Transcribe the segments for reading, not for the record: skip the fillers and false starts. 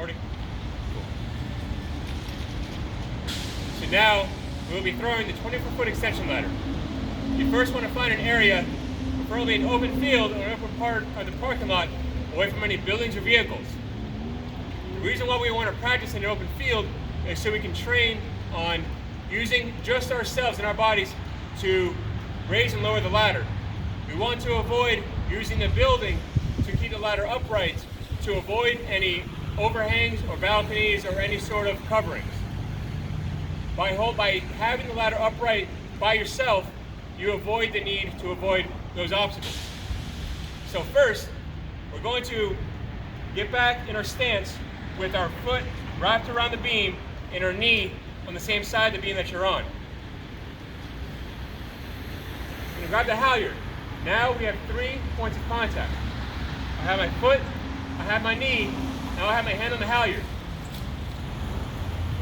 Recording? Cool. So now we'll be throwing the 24-foot extension ladder. You first want to find an area, preferably an open field or an open part of the parking lot, away from any buildings or vehicles. The reason why we want to practice in an open field is so we can train on using just ourselves and our bodies to raise and lower the ladder. We want to avoid using the building to keep the ladder upright, to avoid any overhangs or balconies or any sort of coverings. By having the ladder upright by yourself, you avoid the need to avoid those obstacles. So first, we're going to get back in our stance with our foot wrapped around the beam and our knee on the same side of the beam that you're on. We're going to grab the halyard. Now we have 3 points of contact. I have my foot, I have my knee, now I have my hand on the halyard.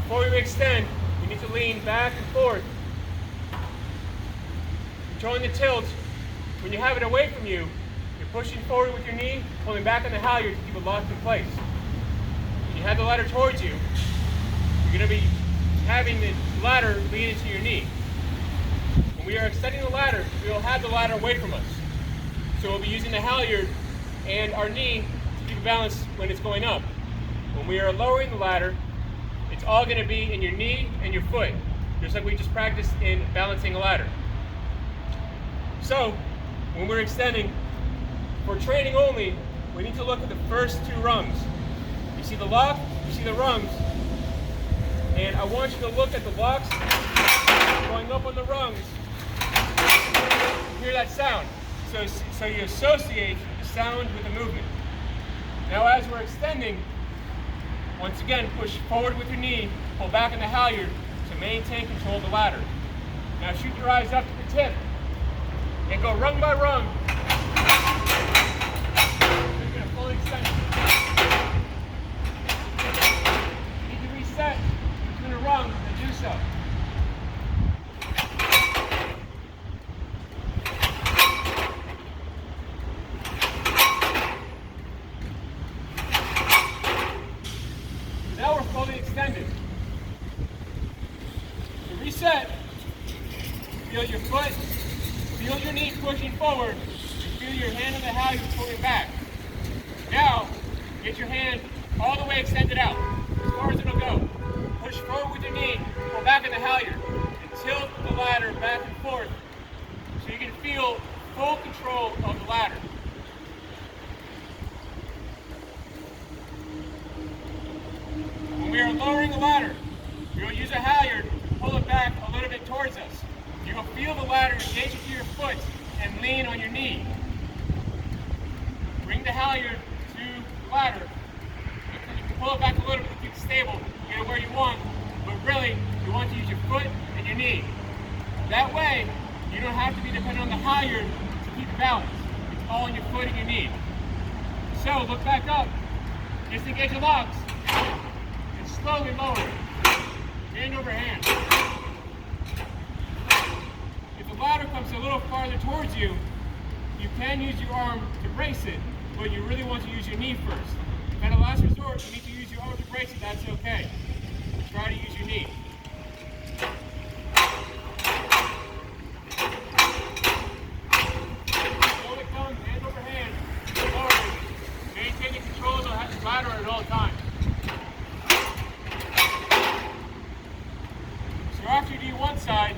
Before we extend, we need to lean back and forth, controlling the tilt. When you have it away from you, you're pushing forward with your knee, pulling back on the halyard to keep it locked in place. When you have the ladder towards you, you're going to be having the ladder lean into your knee. When we are extending the ladder, we will have the ladder away from us. So we'll be using the halyard and our knee to keep balance when it's going up. When we are lowering the ladder, it's all going to be in your knee and your foot, just like we just practiced in balancing a ladder. So, when we're extending, for training only, we need to look at the first 2 rungs. You see the lock, you see the rungs, and I want you to look at the locks going up on the rungs. Hear that sound. So you associate the sound with the movement. Now as we're extending, once again, push forward with your knee, pull back on the halyard to maintain control of the ladder. Now shoot your eyes up to the tip and go rung by rung. You're going to fully extend it. You need to reset between the rungs and do so. Now we're fully extended. To reset, feel your foot, feel your knee pushing forward, and feel your hand on the halyard pulling back. Now, get your hand all the way extended out, as far as it'll go. Push forward with your knee, pull back on the halyard, and tilt the ladder back and forth so you can feel full control of the ladder. When we are lowering the ladder, we will use a halyard to pull it back a little bit towards us. You will feel the ladder engage into your foot and lean on your knee. Bring the halyard to the ladder. You can pull it back a little bit to keep it stable, get it where you want, but really, you want to use your foot and your knee. That way, you don't have to be dependent on the halyard to keep your balance. It's all on your foot and your knee. So, look back up. Disengage the locks. Slowly lower it, hand over hand. If the ladder comes a little farther towards you, you can use your arm to brace it, but you really want to use your knee first. If at a last resort you need to use your arm to brace it, that's okay. Try to use your knee. Slowly come, hand over hand, lower it. Maintaining control of the ladder at all times. After you do one side,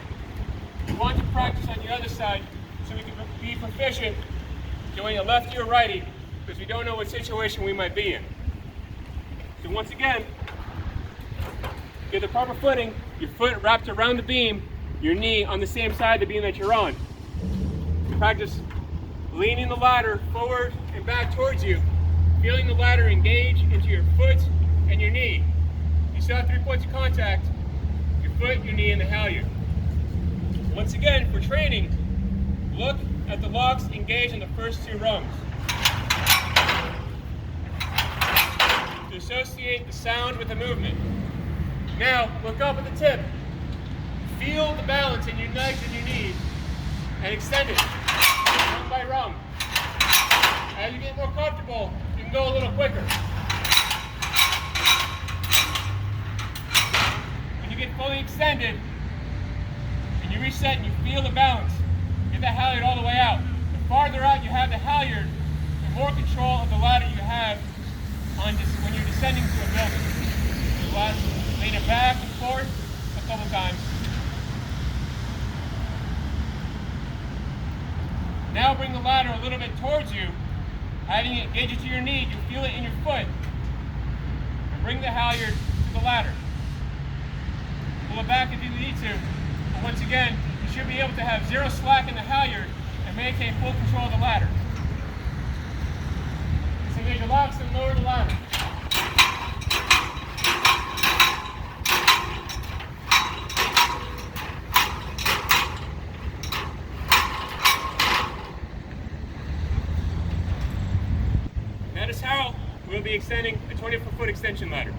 you want to practice on the other side so we can be proficient doing a lefty or righty, because we don't know what situation we might be in. So once again, get the proper footing, your foot wrapped around the beam, your knee on the same side of the beam that you're on. Practice leaning the ladder forward and back towards you, feeling the ladder engage into your foot and your knee. You still have 3 points of contact. Foot, your knee, and the halyard. Once again, for training, look at the locks engaged in the first 2 rungs. To associate the sound with the movement. Now, look up at the tip. Feel the balance in your legs and your knees, and extend it, rung by rung. As you get more comfortable, you can go a little quicker. extended, and you reset and you feel the balance, get that halyard all the way out. The farther out you have the halyard, the more control of the ladder you have when you're descending to a building. So lean it back and forth a couple times. Now bring the ladder a little bit towards you, having it gauge it to your knee. You feel it in your foot. And bring the halyard to the ladder. Pull it back if you need to. But once again, you should be able to have zero slack in the halyard and maintain full control of the ladder. Disengage your locks and lower the ladder. Notice how we'll be extending a 24-foot extension ladder.